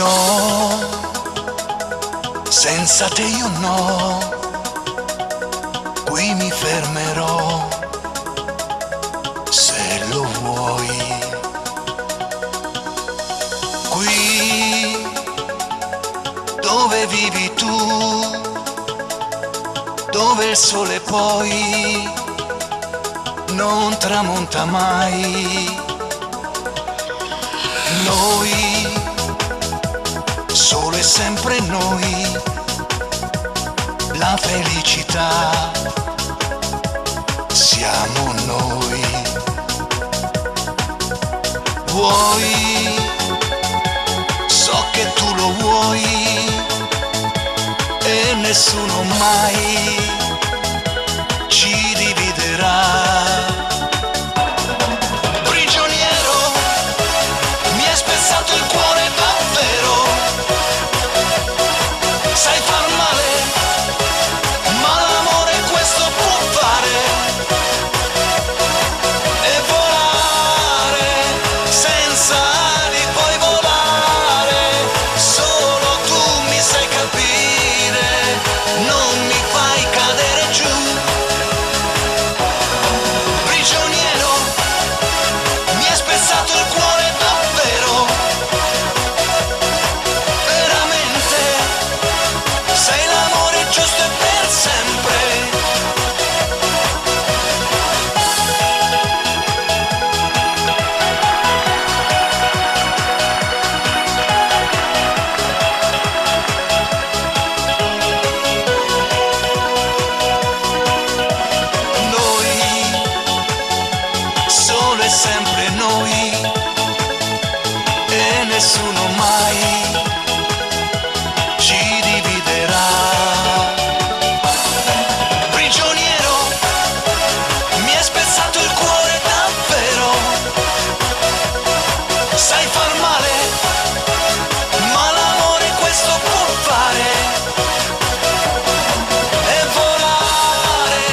No, senza te io no, qui mi fermerò, se lo vuoi. Qui dove vivi tu, dove il sole poi non tramonta mai. Noi, solo e sempre noi, la felicità siamo noi. Vuoi, so che tu lo vuoi e nessuno mai ci dividerà. Il cuore davvero, sai far male, ma l'amore questo può fare, e volare, senza ali puoi volare, solo tu mi sai capire, non mi fai cadere giù. Prigioniero, mi hai spezzato il cuore davvero, giusto e per sempre. Noi, solo e sempre noi, e nessuno mai ci dividerà. Sai far male, ma l'amore questo può fare, e volare,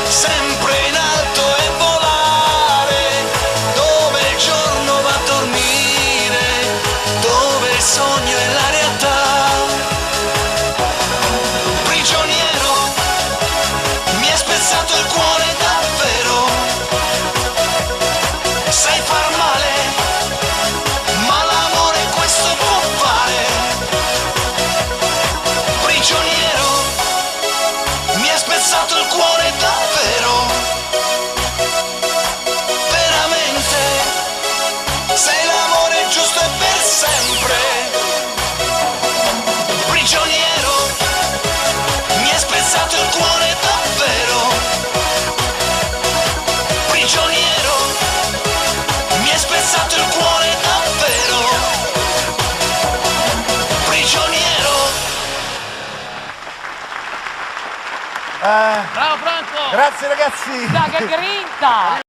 sempre in alto e volare, dove il giorno va a dormire, dove il sogno è la realtà. Prigioniero, mi hai spezzato il cuore davvero, sai far male, spezzato il cuore davvero, veramente, sei l'amore giusto e per sempre. Prigioniero, mi hai spezzato il cuore davvero, prigioniero, mi hai spezzato il cuore davvero, prigioniero. Bravo Franco! Grazie ragazzi! Dai, che grinta!